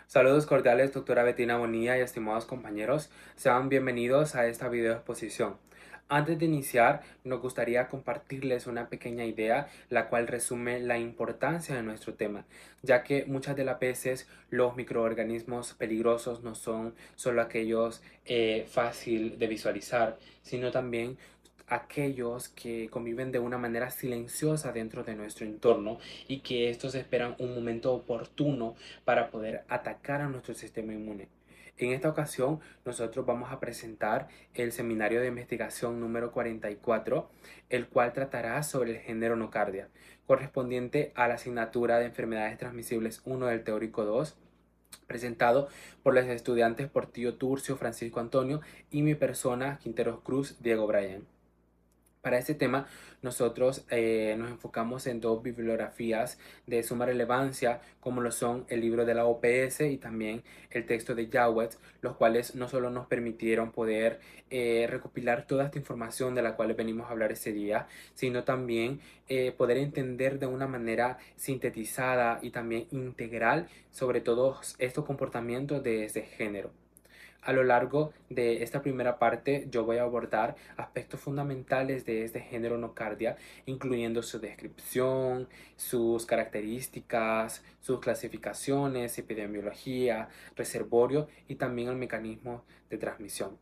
Saludos cordiales, doctora Betina Bonilla y estimados compañeros. Sean bienvenidos a esta video exposición. Antes de iniciar, nos gustaría compartirles una pequeña idea, la cual resume la importancia de nuestro tema, ya que muchas de las veces los microorganismos peligrosos no son solo aquellos fácil de visualizar, sino también aquellos que conviven de una manera silenciosa dentro de nuestro entorno y que estos esperan un momento oportuno para poder atacar a nuestro sistema inmune. En esta ocasión, nosotros vamos a presentar el seminario de investigación número 44, el cual tratará sobre el género nocardia, correspondiente a la asignatura de enfermedades transmisibles 1 del teórico 2, presentado por los estudiantes Portillo Turcio, Francisco Antonio y mi persona, Quinteros Cruz, Diego Bryan. Para este tema, nosotros nos enfocamos en dos bibliografías de suma relevancia, como lo son el libro de la OPS y también el texto de Jawed, los cuales no solo nos permitieron poder recopilar toda esta información de la cual venimos a hablar ese día, sino también poder entender de una manera sintetizada y también integral sobre todos estos comportamientos de este género. A lo largo de esta primera parte yo voy a abordar aspectos fundamentales de este género nocardia, incluyendo su descripción, sus características, sus clasificaciones, epidemiología, reservorio y también el mecanismo de transmisión.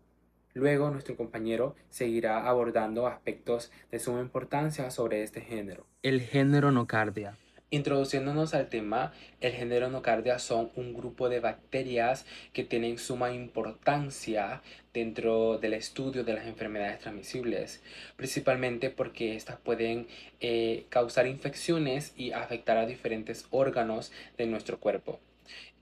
Luego nuestro compañero seguirá abordando aspectos de suma importancia sobre este género. El género nocardia. Introduciéndonos al tema, el género nocardia son un grupo de bacterias que tienen suma importancia dentro del estudio de las enfermedades transmisibles, principalmente porque estas pueden causar infecciones y afectar a diferentes órganos de nuestro cuerpo.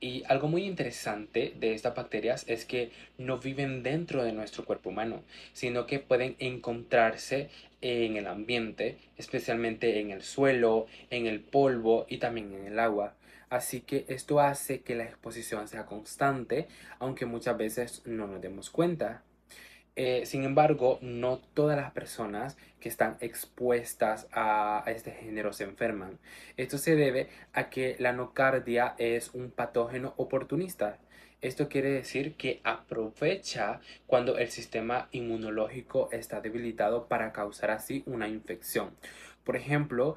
Y algo muy interesante de estas bacterias es que no viven dentro de nuestro cuerpo humano, sino que pueden encontrarse en el ambiente, especialmente en el suelo, en el polvo y también en el agua. Así que esto hace que la exposición sea constante, aunque muchas veces no nos demos cuenta. Sin embargo, no todas las personas que están expuestas a este género se enferman. Esto se debe a que la nocardia es un patógeno oportunista. Esto quiere decir que aprovecha cuando el sistema inmunológico está debilitado para causar así una infección. Por ejemplo,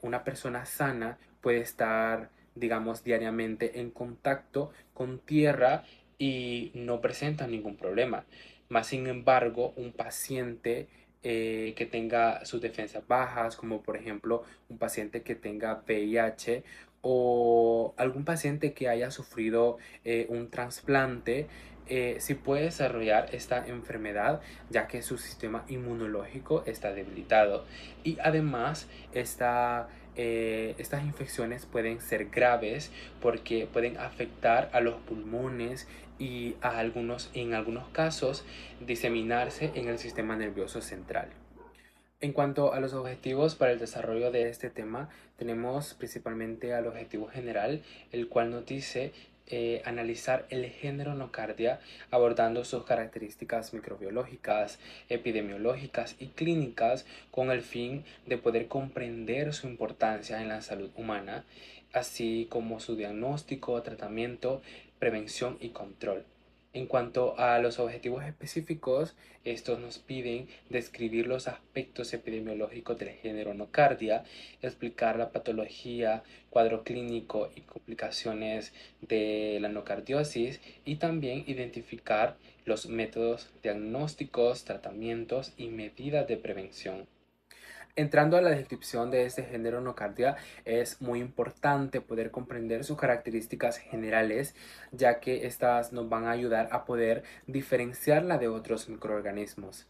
una persona sana puede estar, digamos, diariamente en contacto con tierra y no presenta ningún problema. Más sin embargo, un paciente que tenga sus defensas bajas, como por ejemplo un paciente que tenga VIH o algún paciente que haya sufrido un trasplante, sí puede desarrollar esta enfermedad ya que su sistema inmunológico está debilitado. Y además, estas infecciones pueden ser graves porque pueden afectar a los pulmones y en algunos casos diseminarse en el sistema nervioso central. En cuanto a los objetivos para el desarrollo de este tema, tenemos principalmente al objetivo general, el cual nos dice analizar el género nocardia abordando sus características microbiológicas, epidemiológicas y clínicas con el fin de poder comprender su importancia en la salud humana, así como su diagnóstico, tratamiento, prevención y control. En cuanto a los objetivos específicos, estos nos piden describir los aspectos epidemiológicos del género nocardia, explicar la patología, cuadro clínico y complicaciones de la nocardiosis y también identificar los métodos diagnósticos, tratamientos y medidas de prevención. Entrando a la descripción de este género nocardia, es muy importante poder comprender sus características generales, ya que estas nos van a ayudar a poder diferenciarla de otros microorganismos.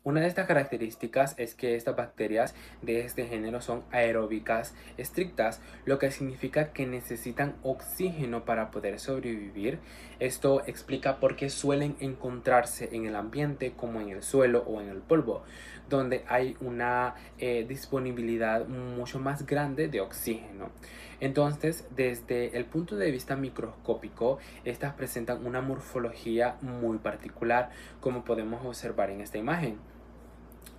Una de estas características es que estas bacterias de este género son aeróbicas estrictas, lo que significa que necesitan oxígeno para poder sobrevivir. Esto explica por qué suelen encontrarse en el ambiente como en el suelo o en el polvo, donde hay una disponibilidad mucho más grande de oxígeno. Entonces, desde el punto de vista microscópico, estas presentan una morfología muy particular, como podemos observar en esta imagen.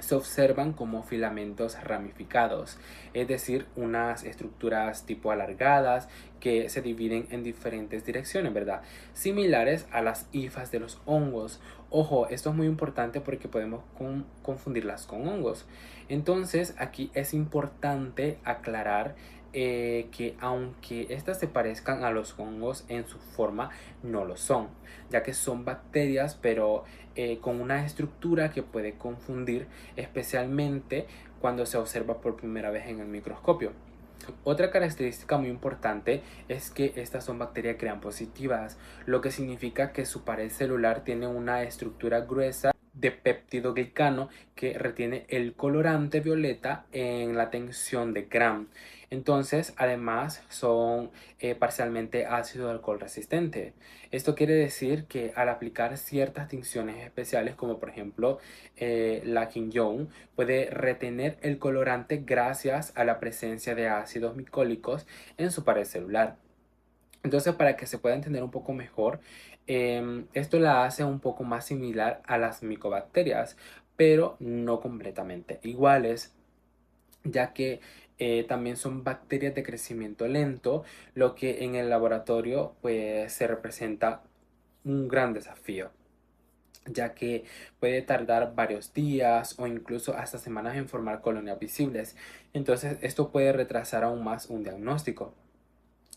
se observan como filamentos ramificados, es decir, unas estructuras tipo alargadas que se dividen en diferentes direcciones, ¿verdad? Similares a las hifas de los hongos. Ojo, esto es muy importante porque podemos confundirlas con hongos. Entonces, aquí es importante aclarar que aunque estas se parezcan a los hongos en su forma, no lo son, ya que son bacterias, pero con una estructura que puede confundir, especialmente cuando se observa por primera vez en el microscopio. Otra característica muy importante es que estas son bacterias gram positivas, lo que significa que su pared celular tiene una estructura gruesa de peptidoglicano que retiene el colorante violeta en la tensión de Gram. Entonces, además, son parcialmente ácido alcohol resistente. Esto quiere decir que al aplicar ciertas tinciones especiales, como por ejemplo la Quinjon, puede retener el colorante gracias a la presencia de ácidos micólicos en su pared celular. Entonces, para que se pueda entender un poco mejor, esto la hace un poco más similar a las micobacterias, pero no completamente iguales, ya que también son bacterias de crecimiento lento, lo que en el laboratorio pues se representa un gran desafío, ya que puede tardar varios días o incluso hasta semanas en formar colonias visibles. Entonces, esto puede retrasar aún más un diagnóstico.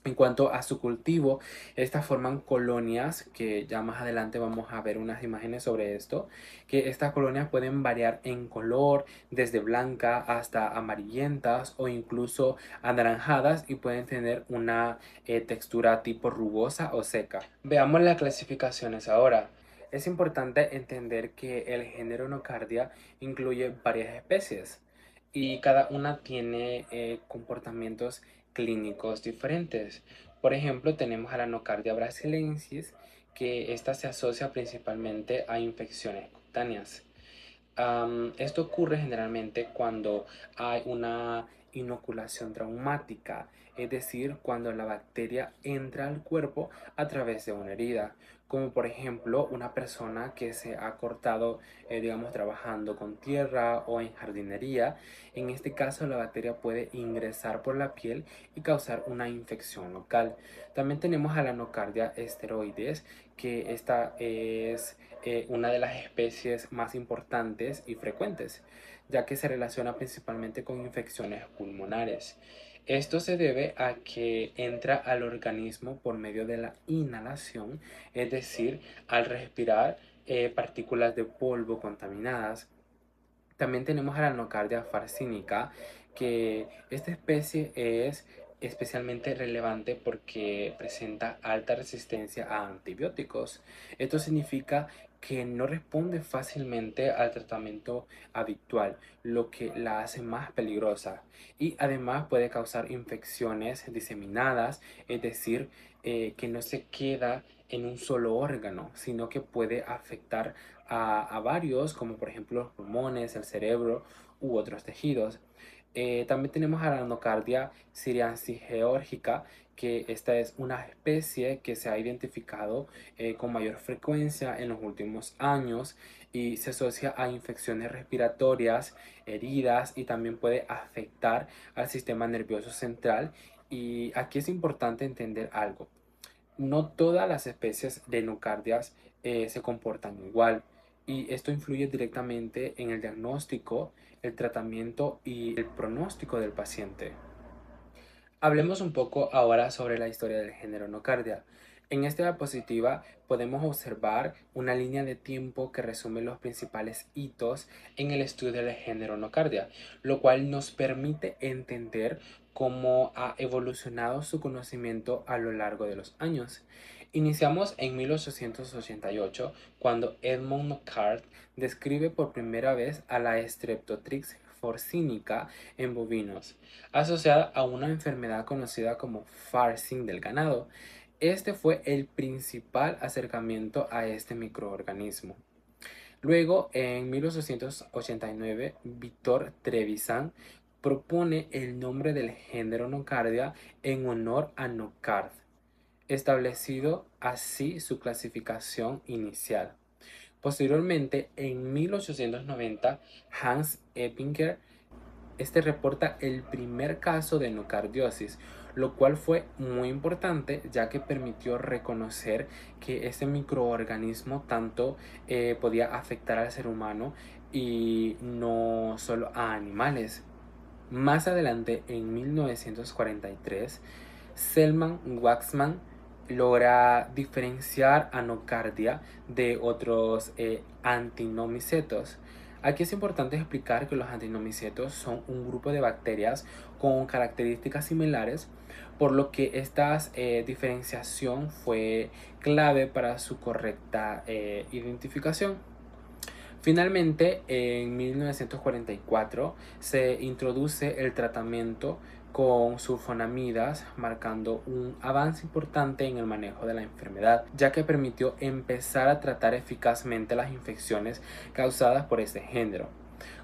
En cuanto a su cultivo, estas forman colonias, que ya más adelante vamos a ver unas imágenes sobre esto, que estas colonias pueden variar en color, desde blanca hasta amarillentas o incluso anaranjadas, y pueden tener una textura tipo rugosa o seca. Veamos las clasificaciones ahora. Es importante entender que el género Nocardia incluye varias especies y cada una tiene comportamientos clínicos diferentes. Por ejemplo, tenemos a la Nocardia brasiliensis, que esta se asocia principalmente a infecciones cutáneas. Esto ocurre generalmente cuando hay una inoculación traumática, es decir, cuando la bacteria entra al cuerpo a través de una herida, como por ejemplo una persona que se ha cortado, digamos, trabajando con tierra o en jardinería. En este caso, la bacteria puede ingresar por la piel y causar una infección local. También tenemos a la nocardia esteroides, que esta es una de las especies más importantes y frecuentes, ya que se relaciona principalmente con infecciones pulmonares. Esto se debe a que entra al organismo por medio de la inhalación, es decir, al respirar partículas de polvo contaminadas. También tenemos a la nocardia farcínica, que esta especie es especialmente relevante porque presenta alta resistencia a antibióticos. Esto significa que no responde fácilmente al tratamiento habitual, lo que la hace más peligrosa, y además puede causar infecciones diseminadas, es decir, que no se queda en un solo órgano, sino que puede afectar a varios, como por ejemplo los pulmones, el cerebro u otros tejidos. También tenemos a la nocardia siriansi-geórgica, que esta es una especie que se ha identificado con mayor frecuencia en los últimos años y se asocia a infecciones respiratorias, heridas, y también puede afectar al sistema nervioso central. Y aquí es importante entender algo: no todas las especies de nocardias se comportan igual, y esto influye directamente en el diagnóstico, el tratamiento y el pronóstico del paciente. Hablemos un poco ahora sobre la historia del género Nocardia. En esta diapositiva podemos observar una línea de tiempo que resume los principales hitos en el estudio del género Nocardia, lo cual nos permite entender cómo ha evolucionado su conocimiento a lo largo de los años. Iniciamos en 1888, cuando Edmond Nocard describe por primera vez a la Streptotrix forcínica en bovinos, asociada a una enfermedad conocida como farcing del ganado. Este fue el principal acercamiento a este microorganismo. Luego, en 1889, Victor Trevisan propone el nombre del género Nocardia en honor a Nocard, establecido así su clasificación inicial. Posteriormente, en 1890, Hans Eppinger reporta el primer caso de enocardiosis, lo cual fue muy importante ya que permitió reconocer que este microorganismo tanto podía afectar al ser humano y no solo a animales. Más adelante, en 1943, Selman Waxman logra diferenciar anocardia de otros antinomicetos. Aquí es importante explicar que los antinomicetos son un grupo de bacterias con características similares, por lo que esta diferenciación fue clave para su correcta identificación. Finalmente, en 1944 se introduce el tratamiento con sulfonamidas, marcando un avance importante en el manejo de la enfermedad, ya que permitió empezar a tratar eficazmente las infecciones causadas por este género.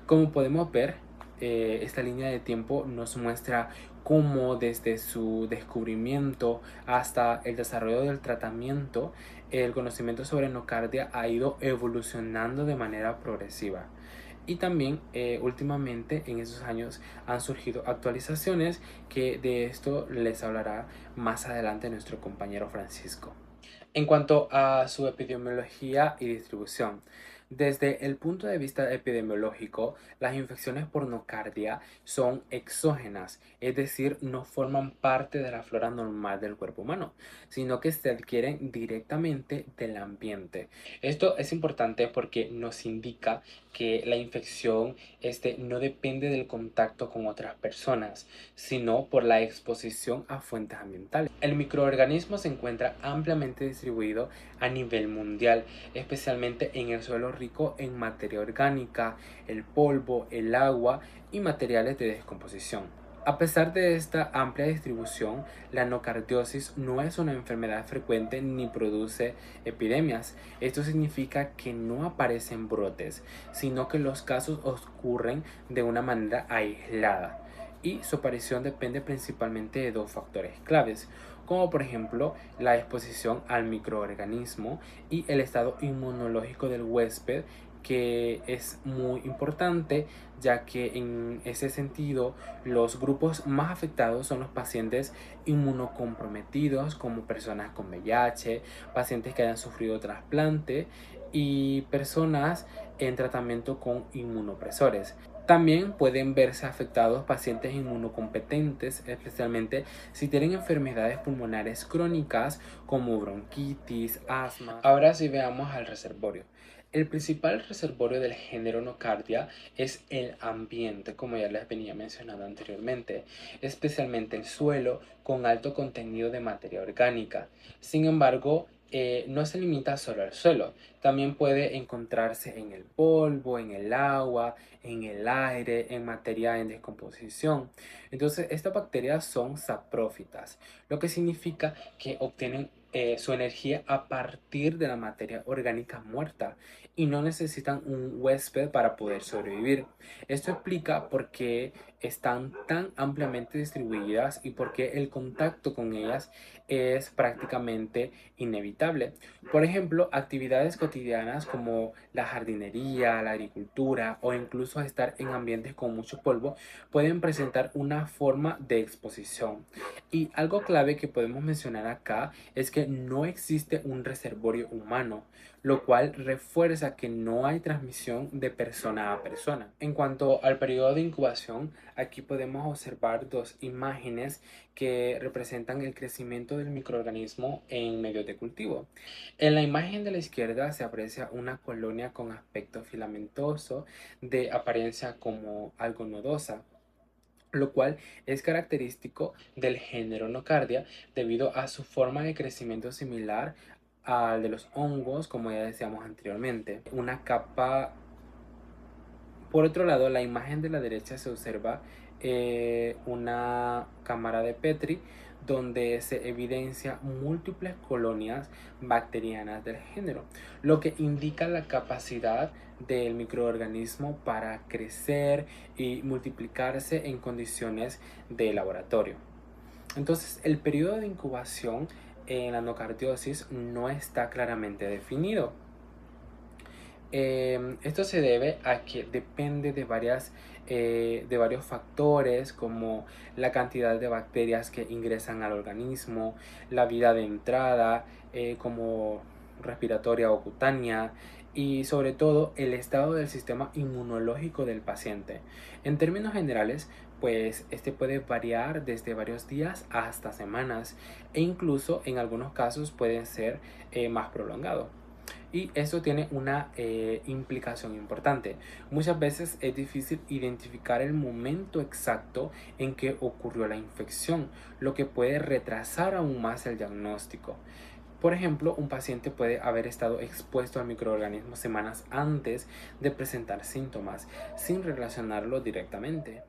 Como podemos ver, esta línea de tiempo nos muestra cómo desde su descubrimiento hasta el desarrollo del tratamiento, el conocimiento sobre nocardia ha ido evolucionando de manera progresiva. Y también últimamente en esos años han surgido actualizaciones que de esto les hablará más adelante nuestro compañero Francisco. En cuanto a su epidemiología y distribución, desde el punto de vista epidemiológico, las infecciones por nocardia son exógenas, es decir, no forman parte de la flora normal del cuerpo humano, sino que se adquieren directamente del ambiente. Esto es importante porque nos indica que la infección no depende del contacto con otras personas, sino por la exposición a fuentes ambientales. El microorganismo se encuentra ampliamente distribuido a nivel mundial, especialmente en el suelo rico en materia orgánica, el polvo, el agua y materiales de descomposición. A pesar de esta amplia distribución, la nocardiosis no es una enfermedad frecuente ni produce epidemias. Esto significa que no aparecen brotes, sino que los casos ocurren de una manera aislada y su aparición depende principalmente de dos factores claves, como por ejemplo la exposición al microorganismo y el estado inmunológico del huésped, que es muy importante, ya que en ese sentido los grupos más afectados son los pacientes inmunocomprometidos, como personas con VIH, pacientes que hayan sufrido trasplante y personas en tratamiento con inmunopresores. También pueden verse afectados pacientes inmunocompetentes, especialmente si tienen enfermedades pulmonares crónicas como bronquitis, asma. Ahora sí veamos al reservorio. El principal reservorio del género nocardia es el ambiente, como ya les venía mencionando anteriormente, especialmente el suelo con alto contenido de materia orgánica. Sin embargo, no se limita solo al suelo, también puede encontrarse en el polvo, en el agua, en el aire, en materia en descomposición. Entonces, estas bacterias son saprófitas, lo que significa que obtienen su energía a partir de la materia orgánica muerta y no necesitan un huésped para poder sobrevivir. Esto explica por qué están tan ampliamente distribuidas y por qué el contacto con ellas es prácticamente inevitable. Por ejemplo, actividades cotidianas como la jardinería, la agricultura o incluso estar en ambientes con mucho polvo pueden presentar una forma de exposición. Y algo clave que podemos mencionar acá es que no existe un reservorio humano, lo cual refuerza que no hay transmisión de persona a persona. En cuanto al periodo de incubación, aquí podemos observar dos imágenes que representan el crecimiento del microorganismo en medios de cultivo. En la imagen de la izquierda se aprecia una colonia con aspecto filamentoso de apariencia como algo nodosa, lo cual es característico del género nocardia debido a su forma de crecimiento similar al de los hongos, como ya decíamos anteriormente. Una capa. Por otro lado, la imagen de la derecha se observa una cámara de Petri donde se evidencia múltiples colonias bacterianas del género, lo que indica la capacidad del microorganismo para crecer y multiplicarse en condiciones de laboratorio. Entonces, el periodo de incubación en la nocardiosis no está claramente definido. Esto se debe a que depende de varios factores como la cantidad de bacterias que ingresan al organismo, la vida de entrada, como respiratoria o cutánea, y sobre todo el estado del sistema inmunológico del paciente. En términos generales, pues este puede variar desde varios días hasta semanas e incluso en algunos casos puede ser más prolongado. Y eso tiene una implicación importante. Muchas veces es difícil identificar el momento exacto en que ocurrió la infección, lo que puede retrasar aún más el diagnóstico. Por ejemplo, un paciente puede haber estado expuesto al microorganismo semanas antes de presentar síntomas, sin relacionarlo directamente.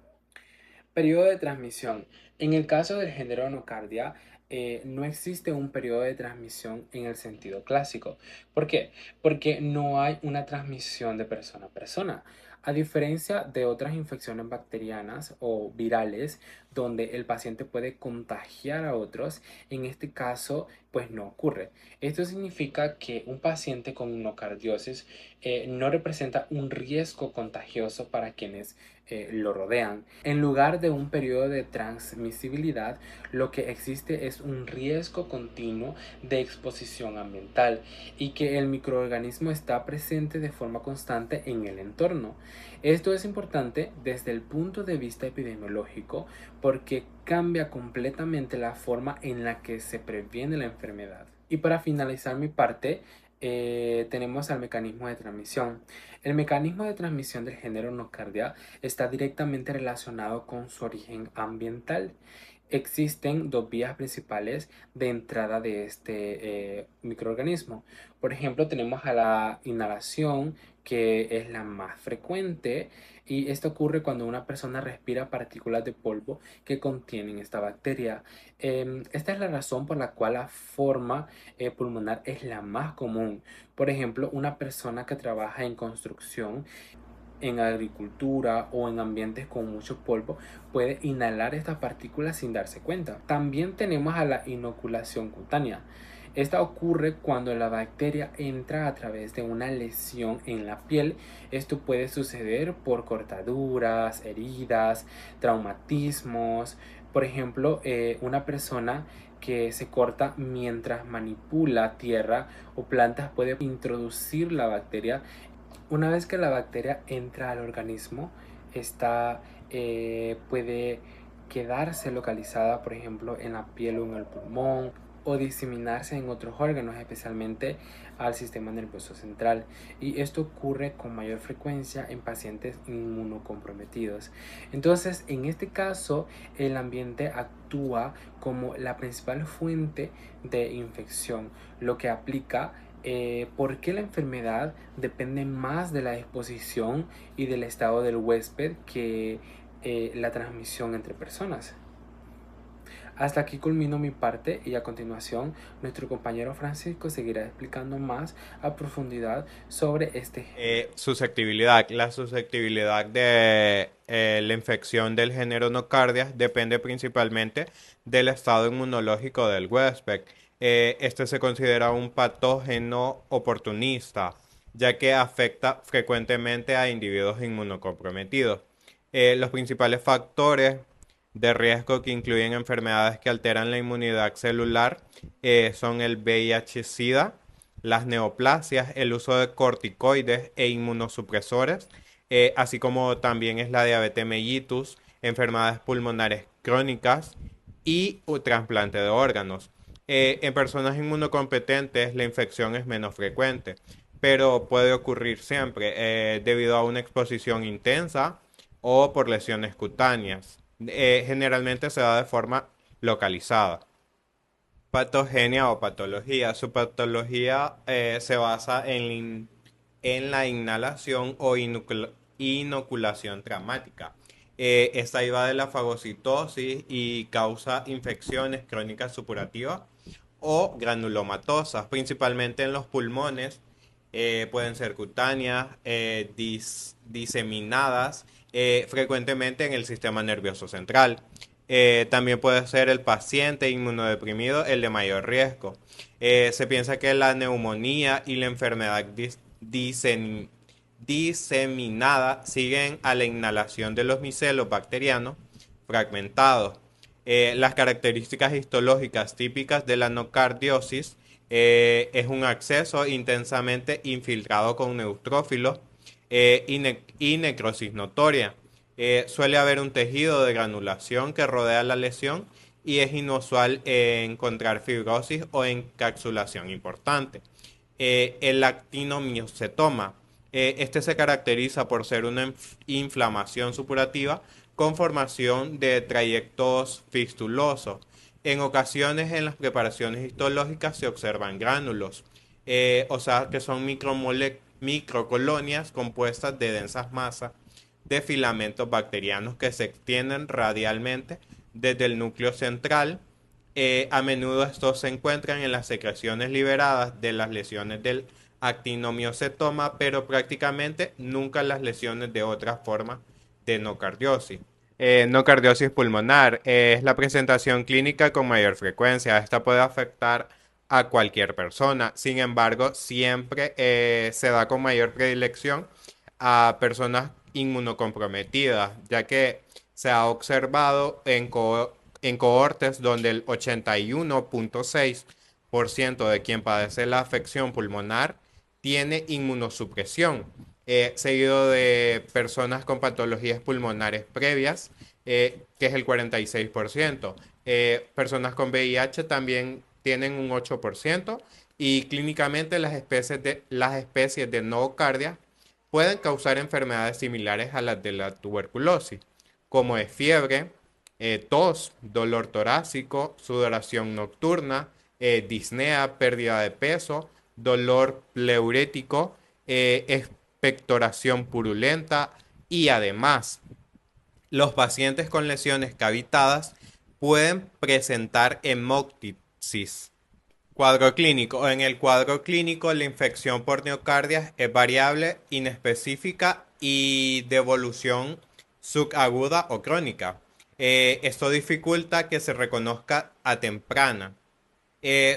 Periodo de transmisión. En el caso del género nocardia, no existe un periodo de transmisión en el sentido clásico. ¿Por qué? Porque no hay una transmisión de persona a persona. A diferencia de otras infecciones bacterianas o virales, donde el paciente puede contagiar a otros, en este caso, pues no ocurre. Esto significa que un paciente con nocardiosis no representa un riesgo contagioso para quienes lo rodean. En lugar de un periodo de transmisibilidad, lo que existe es un riesgo continuo de exposición ambiental y que el microorganismo está presente de forma constante en el entorno. Esto es importante desde el punto de vista epidemiológico porque cambia completamente la forma en la que se previene la enfermedad. Y para finalizar mi parte, tenemos al mecanismo de transmisión. El mecanismo de transmisión del género nocardia está directamente relacionado con su origen ambiental. Existen dos vías principales de entrada de este microorganismo. Por ejemplo, tenemos a la inhalación, que es la más frecuente, y esto ocurre cuando una persona respira partículas de polvo que contienen esta bacteria. Esta es la razón por la cual la forma pulmonar es la más común. Por ejemplo, una persona que trabaja en construcción, en agricultura o en ambientes con mucho polvo puede inhalar estas partículas sin darse cuenta. También tenemos a la inoculación cutánea. Esta ocurre cuando la bacteria entra a través de una lesión en la piel. Esto puede suceder por cortaduras, heridas, traumatismos. Por ejemplo, una persona que se corta mientras manipula tierra o plantas puede introducir la bacteria. Una vez que la bacteria entra al organismo, esta puede quedarse localizada, por ejemplo, en la piel o en el pulmón, o diseminarse en otros órganos, especialmente al sistema nervioso central. Y esto ocurre con mayor frecuencia en pacientes inmunocomprometidos. Entonces, en este caso, el ambiente actúa como la principal fuente de infección, lo que aplica por qué la enfermedad depende más de la exposición y del estado del huésped que la transmisión entre personas. Hasta aquí culmino mi parte y a continuación nuestro compañero Francisco seguirá explicando más a profundidad sobre este. Susceptibilidad. La susceptibilidad de la infección del género nocardia depende principalmente del estado inmunológico del huésped. Este se considera un patógeno oportunista, ya que afecta frecuentemente a individuos inmunocomprometidos. Los principales factores de riesgo que incluyen enfermedades que alteran la inmunidad celular son el VIH-Sida, las neoplasias, el uso de corticoides e inmunosupresores, así como también es la diabetes mellitus, enfermedades pulmonares crónicas y trasplante de órganos. En personas inmunocompetentes la infección es menos frecuente, pero puede ocurrir siempre debido a una exposición intensa o por lesiones cutáneas. Generalmente se da de forma localizada. Patogenia o patología. Su patología se basa en la inhalación o inoculación traumática. Esta iba de la fagocitosis y causa infecciones crónicas supurativas o granulomatosas, principalmente en los pulmones. Pueden ser cutáneas, diseminadas, frecuentemente en el sistema nervioso central. También puede ser el paciente inmunodeprimido el de mayor riesgo. Se piensa que la neumonía y la enfermedad diseminada siguen a la inhalación de los micelos bacterianos fragmentados. Las características histológicas típicas de la nocardiosis es un acceso intensamente infiltrado con neutrófilos y necrosis notoria. Suele haber un tejido de granulación que rodea la lesión y es inusual encontrar fibrosis o encapsulación importante. El actinomiocetoma. Este se caracteriza por ser una inflamación supurativa con formación de trayectos fistulosos. En ocasiones en las preparaciones histológicas se observan gránulos, o sea que son microcolonias compuestas de densas masas de filamentos bacterianos que se extienden radialmente desde el núcleo central. A menudo estos se encuentran en las secreciones liberadas de las lesiones del actinomiocetoma, pero prácticamente nunca en las lesiones de otras formas de nocardiosis. Nocardiosis pulmonar es la presentación clínica con mayor frecuencia. Esta puede afectar a cualquier persona. Sin embargo, siempre se da con mayor predilección a personas inmunocomprometidas, ya que se ha observado en cohortes donde el 81.6% de quien padece la afección pulmonar tiene inmunosupresión, seguido de personas con patologías pulmonares previas, que es el 46%. Personas con VIH también tienen un 8% y clínicamente las especies de nocardia pueden causar enfermedades similares a las de la tuberculosis, como es fiebre, tos, dolor torácico, sudoración nocturna, disnea, pérdida de peso, dolor pleurético, expectoración purulenta y además los pacientes con lesiones cavitadas pueden presentar hemoptisis. Cuadro clínico. En el cuadro clínico, la infección por neocardias es variable, inespecífica y de evolución subaguda o crónica. Esto dificulta que se reconozca a temprana.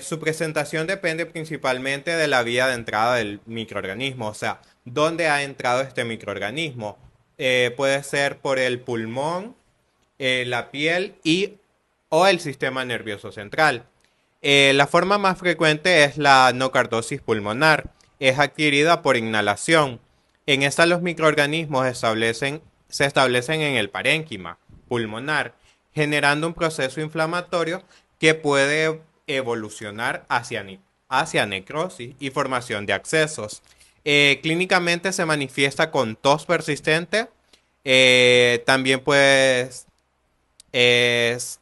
Su presentación depende principalmente de la vía de entrada del microorganismo, o sea, dónde ha entrado este microorganismo. Puede ser por el pulmón, la piel o el sistema nervioso central. La forma más frecuente es la nocardosis pulmonar. Es adquirida por inhalación. En esta los microorganismos se establecen en el parénquima pulmonar, generando un proceso inflamatorio que puede evolucionar hacia necrosis y formación de abscesos. Clínicamente se manifiesta con tos persistente. También puedes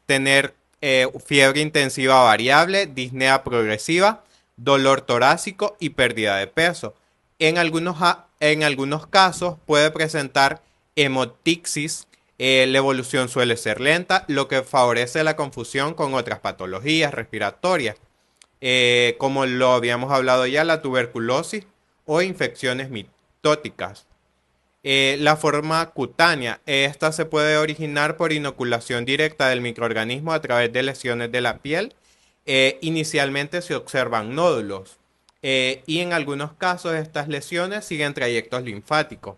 tener fiebre intensiva variable, disnea progresiva, dolor torácico y pérdida de peso. En algunos casos puede presentar hemoptisis. La evolución suele ser lenta, lo que favorece la confusión con otras patologías respiratorias, como lo habíamos hablado ya, la tuberculosis o infecciones mitóticas. La forma cutánea, esta se puede originar por inoculación directa del microorganismo a través de lesiones de la piel. Inicialmente se observan nódulos y en algunos casos estas lesiones siguen trayectos linfáticos,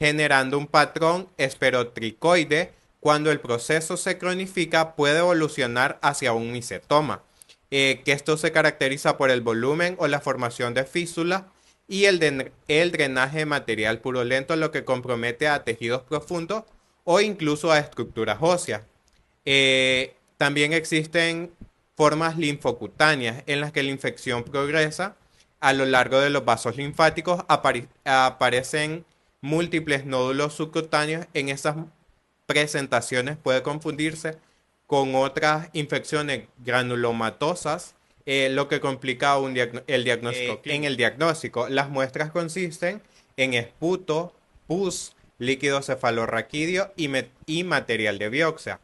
generando un patrón esferotricoide. Cuando el proceso se cronifica puede evolucionar hacia un micetoma, que esto se caracteriza por el volumen o la formación de físulas y el drenaje de material purulento, lo que compromete a tejidos profundos o incluso a estructuras óseas. También existen formas linfocutáneas en las que la infección progresa a lo largo de los vasos linfáticos. Aparecen múltiples nódulos subcutáneos. En estas presentaciones puede confundirse con otras infecciones granulomatosas, lo que complica el diagnóstico. En el diagnóstico, las muestras consisten en esputo, pus, líquido cefalorraquídeo y material de biopsia.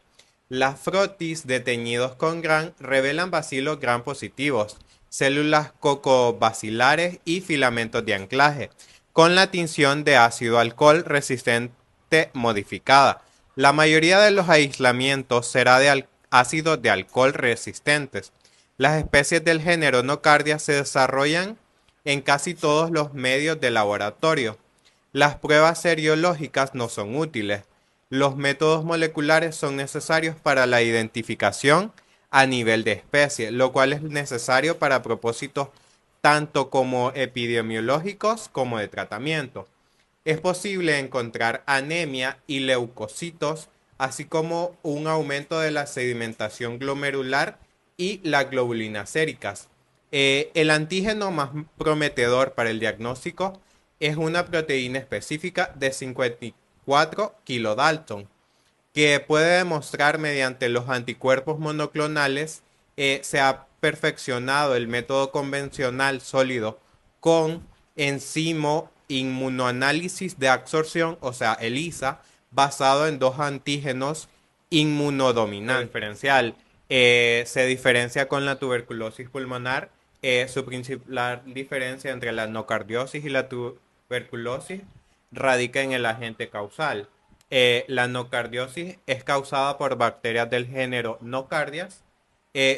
Las frotis de teñidos con Gram revelan bacilos Gram positivos, células cocobacilares y filamentos de anclaje, con la tinción de ácido alcohol resistente modificada. La mayoría de los aislamientos será de ácidos de alcohol resistentes. Las especies del género Nocardia se desarrollan en casi todos los medios de laboratorio. Las pruebas seriológicas no son útiles. Los métodos moleculares son necesarios para la identificación a nivel de especie, lo cual es necesario para propósitos tanto como epidemiológicos como de tratamiento. Es posible encontrar anemia y leucocitos, así como un aumento de la sedimentación glomerular y las globulinas séricas. El antígeno más prometedor para el diagnóstico es una proteína específica de 54 kilodalton, que puede demostrar mediante los anticuerpos monoclonales. Se ha perfeccionado el método convencional sólido con enzimo inmunoanálisis de absorción, o sea, ELISA, basado en dos antígenos inmunodominantes. Diferencial. Se diferencia con la tuberculosis pulmonar. Su principal diferencia entre la nocardiosis y la tuberculosis radica en el agente causal. La nocardiosis es causada por bacterias del género Nocardias,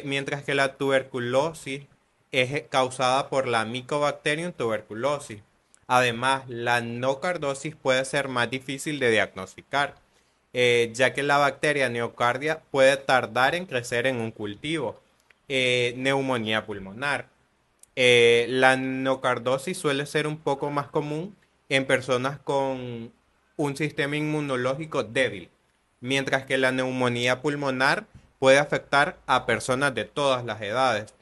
mientras que la tuberculosis es causada por la Mycobacterium tuberculosis. Además, la nocardosis puede ser más difícil de diagnosticar, ya que la bacteria neocardia puede tardar en crecer en un cultivo. Neumonía pulmonar. La nocardosis suele ser un poco más común en personas con un sistema inmunológico débil, mientras que la neumonía pulmonar puede afectar a personas de todas las edades.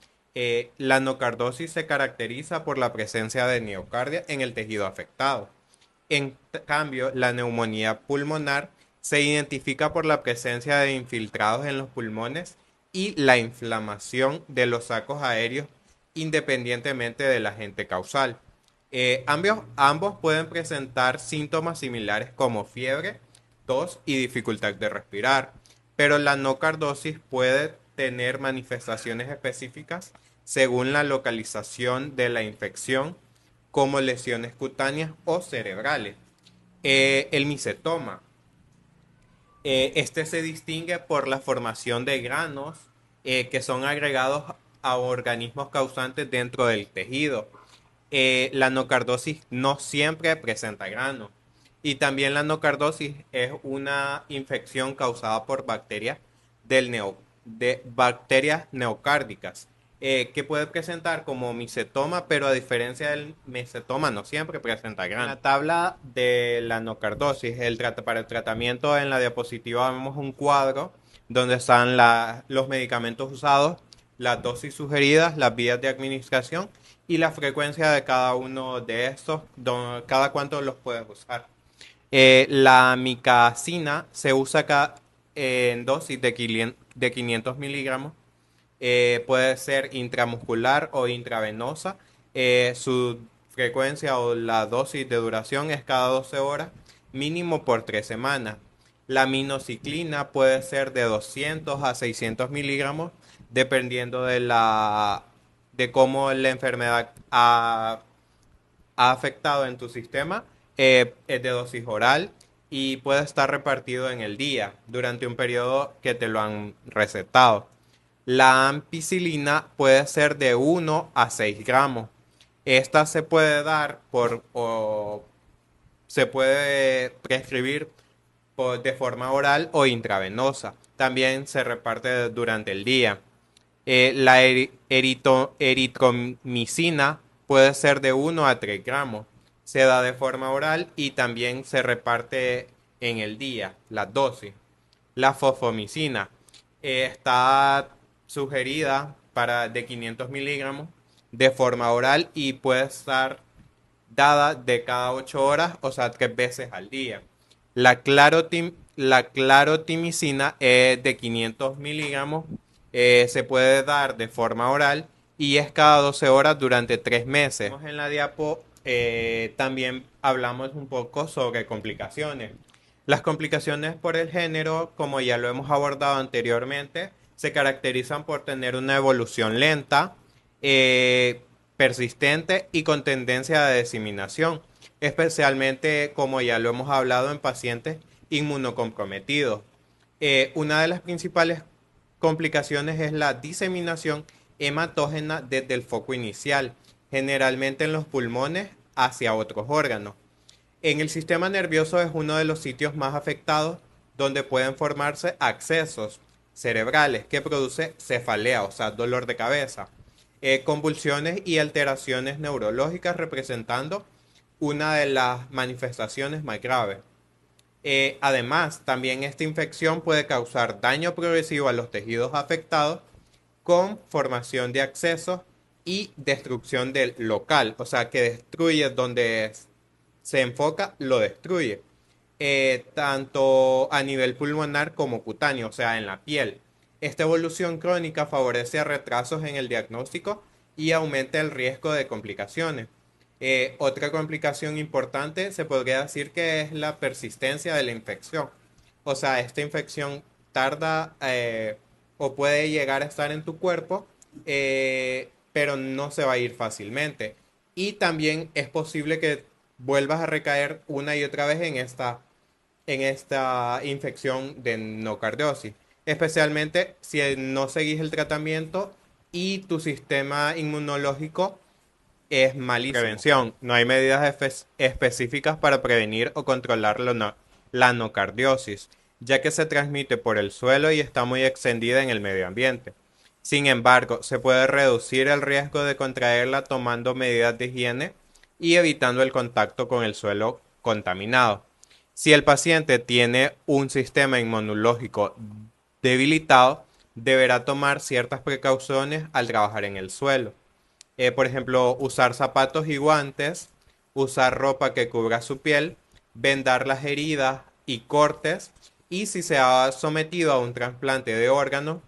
La nocardosis se caracteriza por la presencia de neocardia en el tejido afectado. En cambio, la neumonía pulmonar se identifica por la presencia de infiltrados en los pulmones y la inflamación de los sacos aéreos independientemente del agente causal. Ambos pueden presentar síntomas similares como fiebre, tos y dificultad de respirar, pero la nocardosis puede tener manifestaciones específicas según la localización de la infección, como lesiones cutáneas o cerebrales. El micetoma. Este se distingue por la formación de granos que son agregados a organismos causantes dentro del tejido. La nocardosis no siempre presenta grano. Y también la nocardosis es una infección causada por bacterias de bacterias neocárdicas, que puede presentar como micetoma, pero a diferencia del micetoma no siempre presenta grano. En la tabla de la nocardosis, para el tratamiento, en la diapositiva vemos un cuadro donde están los medicamentos usados, las dosis sugeridas, las vías de administración y la frecuencia de cada uno de estos, cada cuánto los puedes usar. La micacina se usa en dosis de 500 miligramos. Puede ser intramuscular o intravenosa. Su frecuencia o la dosis de duración es cada 12 horas, mínimo por 3 semanas. La minociclina puede ser de 200 a 600 miligramos, dependiendo de cómo la enfermedad ha afectado en tu sistema. Es de dosis oral y puede estar repartido en el día durante un periodo que te lo han recetado. La ampicilina puede ser de 1 a 6 gramos. Esta se puede dar o se puede prescribir de forma oral o intravenosa. También se reparte durante el día. La eritromicina puede ser de 1 a 3 gramos. Se da de forma oral y también se reparte en el día, la dosis. La fosfomicina está sugerida de 500 miligramos de forma oral y puede estar dada de cada 8 horas, o sea, 3 veces al día. La clarotimicina es de 500 miligramos, se puede dar de forma oral y es cada 12 horas durante 3 meses. En la diapo también hablamos un poco sobre complicaciones. Las complicaciones por el género, como ya lo hemos abordado anteriormente, se caracterizan por tener una evolución lenta, persistente y con tendencia de diseminación, especialmente como ya lo hemos hablado en pacientes inmunocomprometidos. Una de las principales complicaciones es la diseminación hematógena desde el foco inicial, generalmente en los pulmones hacia otros órganos. En el sistema nervioso es uno de los sitios más afectados donde pueden formarse accesos cerebrales que produce cefalea, o sea, dolor de cabeza, convulsiones y alteraciones neurológicas representando una de las manifestaciones más graves. Además, también esta infección puede causar daño progresivo a los tejidos afectados con formación de accesos y destrucción del local, o sea, que destruye donde se enfoca, lo destruye, tanto a nivel pulmonar como cutáneo, o sea, en la piel. Esta evolución crónica favorece a retrasos en el diagnóstico y aumenta el riesgo de complicaciones. Otra complicación importante se podría decir que es la persistencia de la infección. O sea, esta infección tarda o puede llegar a estar en tu cuerpo, pero no se va a ir fácilmente. Y también es posible que vuelvas a recaer una y otra vez en esta infección de nocardiosis, especialmente si no seguís el tratamiento y tu sistema inmunológico es malísimo. Prevención. No hay medidas específicas para prevenir o controlar la nocardiosis, ya que se transmite por el suelo y está muy extendida en el medio ambiente. Sin embargo, se puede reducir el riesgo de contraerla tomando medidas de higiene y evitando el contacto con el suelo contaminado. Si el paciente tiene un sistema inmunológico debilitado, deberá tomar ciertas precauciones al trabajar en el suelo. Por ejemplo, usar zapatos y guantes, usar ropa que cubra su piel, vendar las heridas y cortes, y si se ha sometido a un trasplante de órganos,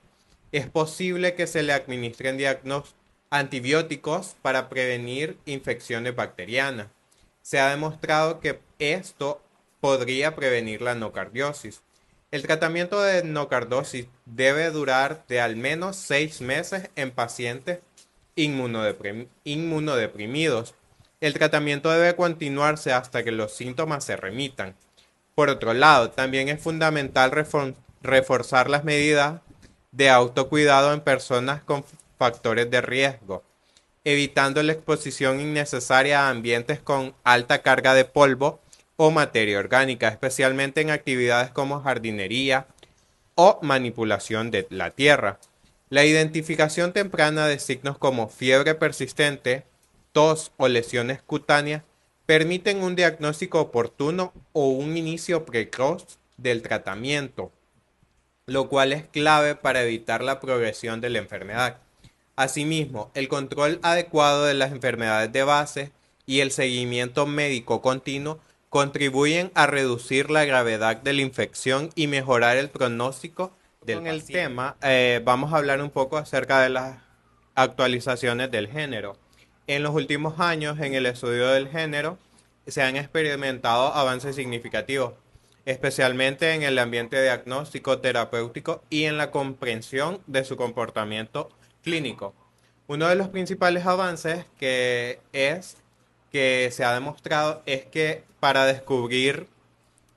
es posible que se le administren antibióticos para prevenir infecciones bacterianas. Se ha demostrado que esto podría prevenir la nocardiosis. El tratamiento de nocardosis debe durar de al menos 6 meses en pacientes inmunodeprimidos. El tratamiento debe continuarse hasta que los síntomas se remitan. Por otro lado, también es fundamental reforzar las medidas de autocuidado en personas con factores de riesgo, evitando la exposición innecesaria a ambientes con alta carga de polvo o materia orgánica, especialmente en actividades como jardinería o manipulación de la tierra. La identificación temprana de signos como fiebre persistente, tos o lesiones cutáneas permiten un diagnóstico oportuno o un inicio precoz del tratamiento, lo cual es clave para evitar la progresión de la enfermedad. Asimismo, el control adecuado de las enfermedades de base y el seguimiento médico continuo contribuyen a reducir la gravedad de la infección y mejorar el pronóstico del paciente. Con el tema, vamos a hablar un poco acerca de las actualizaciones del género. En los últimos años, en el estudio del género, se han experimentado avances significativos, especialmente en el ambiente diagnóstico, terapéutico y en la comprensión de su comportamiento clínico. Uno de los principales avances que se ha demostrado es que para descubrir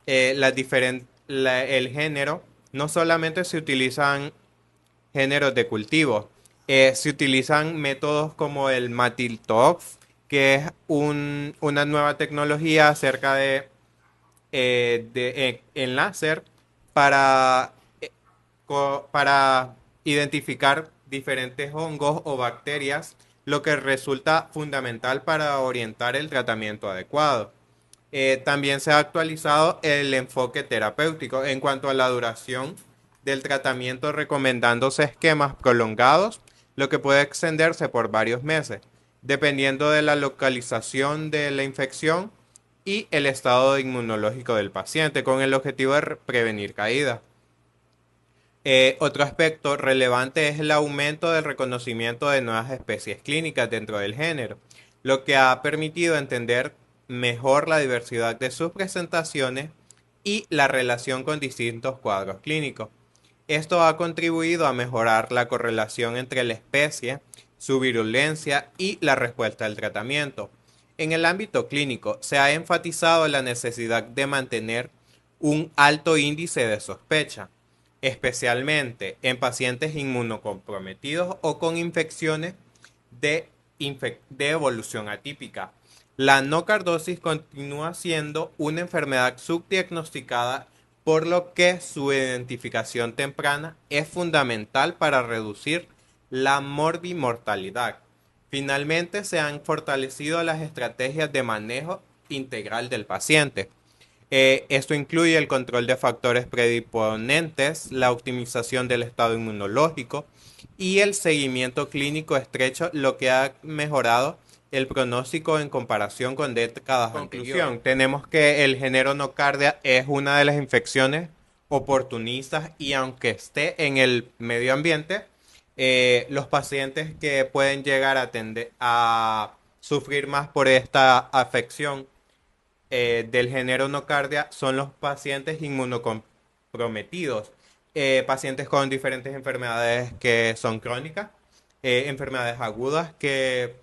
el género, no solamente se utilizan géneros de cultivo, se utilizan métodos como el Matiltox, que es una nueva tecnología acerca en láser para, para identificar diferentes hongos o bacterias, lo que resulta fundamental para orientar el tratamiento adecuado. También se ha actualizado el enfoque terapéutico en cuanto a la duración del tratamiento, recomendándose esquemas prolongados, lo que puede extenderse por varios meses, dependiendo de la localización de la infección y el estado inmunológico del paciente, con el objetivo de prevenir caídas. Otro aspecto relevante es el aumento del reconocimiento de nuevas especies clínicas dentro del género, lo que ha permitido entender mejor la diversidad de sus presentaciones y la relación con distintos cuadros clínicos. Esto ha contribuido a mejorar la correlación entre la especie, su virulencia y la respuesta al tratamiento. En el ámbito clínico, se ha enfatizado la necesidad de mantener un alto índice de sospecha, especialmente en pacientes inmunocomprometidos o con infecciones de evolución atípica. La nocardosis continúa siendo una enfermedad subdiagnosticada, por lo que su identificación temprana es fundamental para reducir la morbimortalidad. Finalmente, se han fortalecido las estrategias de manejo integral del paciente. Esto incluye el control de factores predisponentes, la optimización del estado inmunológico y el seguimiento clínico estrecho, lo que ha mejorado el pronóstico en comparación con décadas anteriores. Conclusión, tenemos que el género nocardia es una de las infecciones oportunistas y aunque esté en el medio ambiente, los pacientes que pueden llegar a sufrir más por esta afección del género nocardia son los pacientes inmunocomprometidos, pacientes con diferentes enfermedades que son crónicas, enfermedades agudas que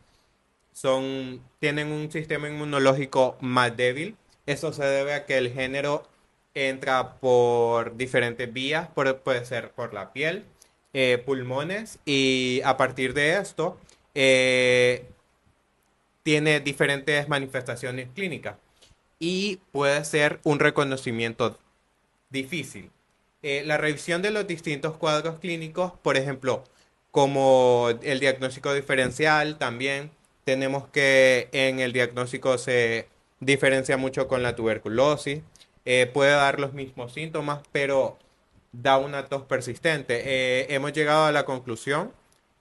tienen un sistema inmunológico más débil. Eso se debe a que el género entra por diferentes vías, puede ser por la piel, pulmones, y a partir de esto tiene diferentes manifestaciones clínicas y puede ser un reconocimiento difícil. La revisión de los distintos cuadros clínicos, por ejemplo, como el diagnóstico diferencial, también tenemos que en el diagnóstico se diferencia mucho con la tuberculosis. Puede dar los mismos síntomas, pero da una tos persistente. Hemos llegado a la conclusión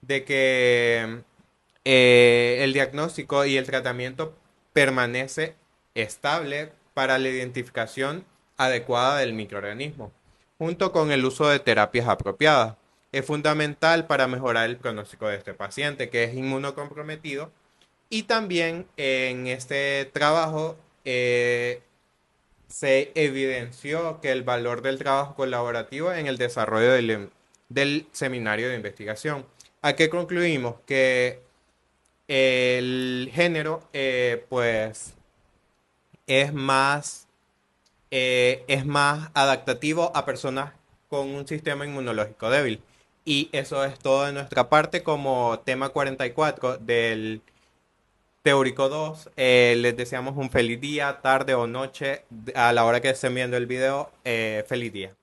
de que el diagnóstico y el tratamiento permanece estable para la identificación adecuada del microorganismo, junto con el uso de terapias apropiadas. Es fundamental para mejorar el pronóstico de este paciente que es inmunocomprometido, y también en este trabajo se evidenció que el valor del trabajo colaborativo en el desarrollo del seminario de investigación. ¿A qué concluimos? Que el género pues es más adaptativo a personas con un sistema inmunológico débil. Y eso es todo de nuestra parte como tema 44 del Teórico 2. Les deseamos un feliz día, tarde o noche a la hora que estén viendo el video. Feliz día.